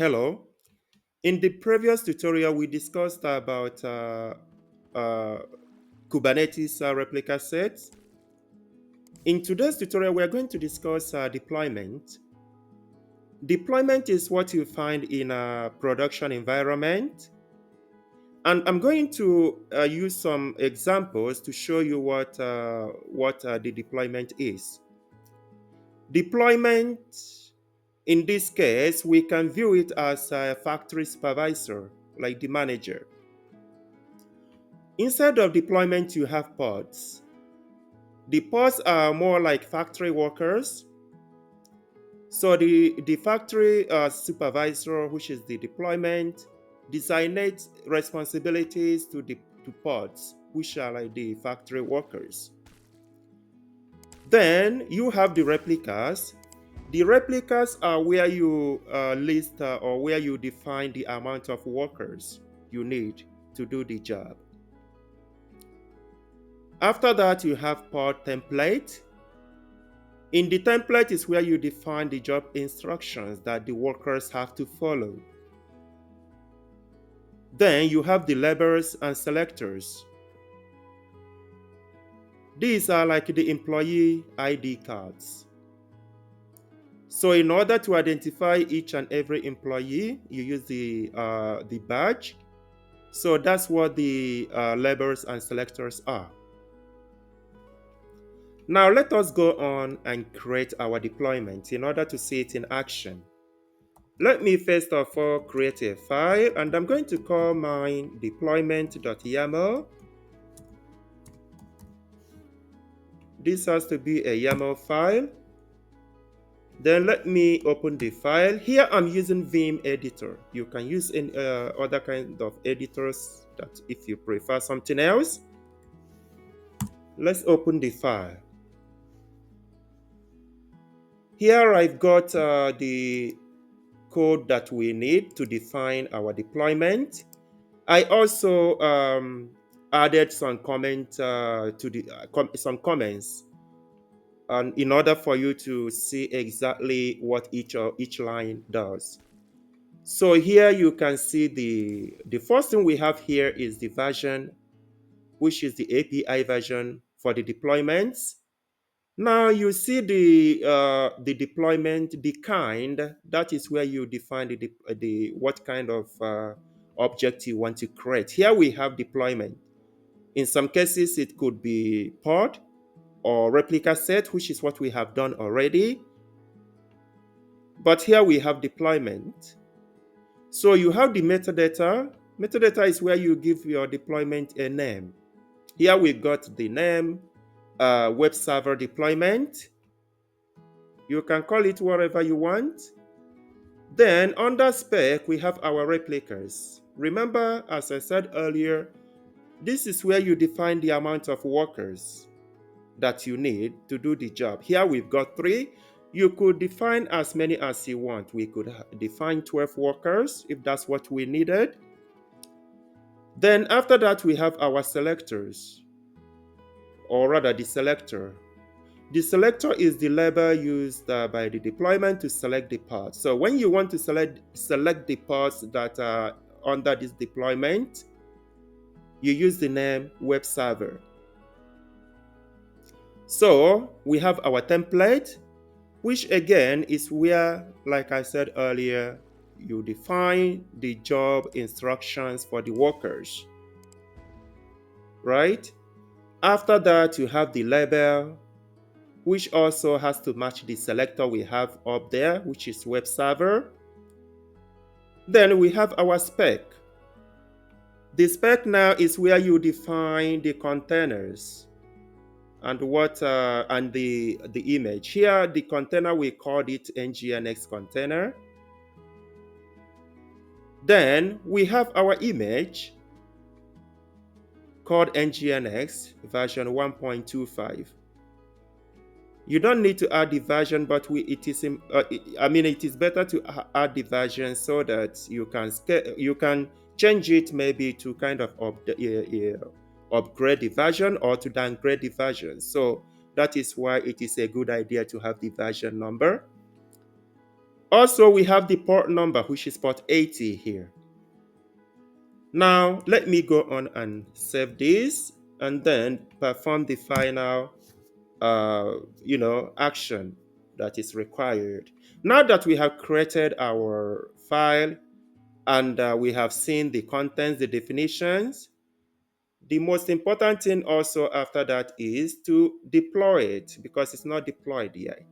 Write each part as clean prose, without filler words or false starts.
Hello. In the previous tutorial, we discussed about uh, Kubernetes replica sets. In today's tutorial, we are going to discuss deployment. Deployment is what you find in a production environment. And I'm going to use some examples to show you what the deployment is. Deployment, in this case, we can view it as a factory supervisor, like the manager. Instead of deployment, you have pods. The pods are more like factory workers. So the factory supervisor, which is the deployment, designates responsibilities to pods, which are like the factory workers. Then you have the replicas. The replicas are where you list or where you define the amount of workers you need to do the job. After that, you have pod template. In the template is where you define the job instructions that the workers have to follow. Then you have the labels and selectors. These are like the employee ID cards. So in order to identify each and every employee, you use the badge. So that's what the labels and selectors are. Now let us go on and create our deployment in order to see it in action. Let me first of all create a file, and I'm going to call mine deployment.yaml. This has to be a YAML file. Then let me open the file. Here I'm using Vim editor. You can use any other kind of editors that if you prefer something else. Let's open the file. Here I've got the code that we need to define our deployment. I also added some comments some comments, and in order for you to see exactly what each line does. So here you can see the first thing we have here is the version, which is the API version for the deployments. Now you see the deployment, the kind, that is where you define the what kind of object you want to create. Here we have deployment. In some cases, it could be pod or replica set, which is what we have done already. But here we have deployment. So you have the metadata. Metadata is where you give your deployment a name. Here we got the name, web server deployment. You can call it whatever you want. Then under spec, we have our replicas. Remember, as I said earlier, this is where you define the amount of workers that you need to do the job. Here we've got 3. You could define as many as you want. We could define 12 workers if that's what we needed. Then after that, we have our selectors, or rather the selector. The selector is the label used by the deployment to select the parts. So when you want to select the parts that are under this deployment, you use the name web server. So we have our template, which again is where, like I said earlier, you define the job instructions for the workers, right? After that, you have the label, which also has to match the selector we have up there, which is web server. Then we have our spec. The spec now is where you define the containers and the image. Here, the container, we called it Nginx container. Then we have our image called Nginx version 1.25. You don't need to add the version, but it is better to add the version so that you can change it maybe to kind of upgrade the version or to downgrade the version. So that is why it is a good idea to have the version number. Also, we have the port number, which is port 80 here. Now, let me go on and save this and then perform the final action that is required. Now that we have created our file and we have seen the contents, the definitions, the most important thing also after that is to deploy it because it's not deployed yet.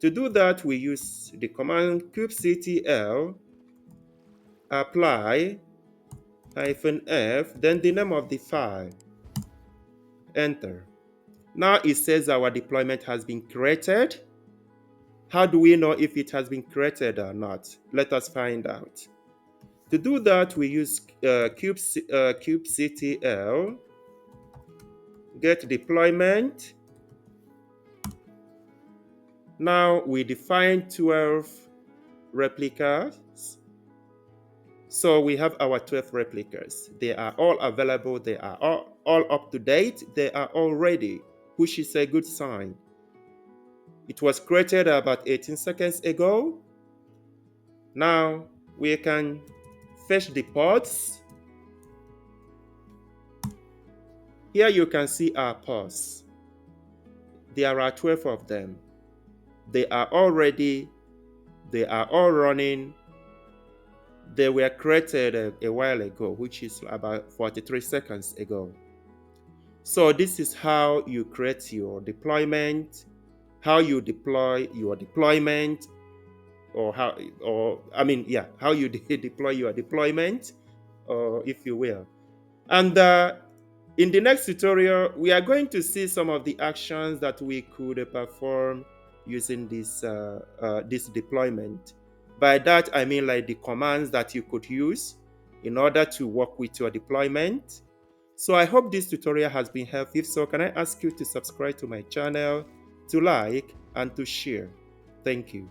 To do that, we use the command kubectl apply -f, then the name of the file, enter. Now it says our deployment has been created. How do we know if it has been created or not? Let us find out. To do that, we use kubectl get deployment. Now we define 12 replicas. So we have our 12 replicas. They are all available. They are all up to date. They are all ready, which is a good sign. It was created about 18 seconds ago. Now we can fetch the pods. Here you can see our pods. There are 12 of them. They are all ready. They are all running. They were created a while ago, which is about 43 seconds ago. So this is how you create your deployment, how you deploy your deployment, how you deploy your deployment, if you will. And in the next tutorial, we are going to see some of the actions that we could perform using this deployment. By that, I mean like the commands that you could use in order to work with your deployment. So I hope this tutorial has been helpful. If so, can I ask you to subscribe to my channel, to like, and to share? Thank you.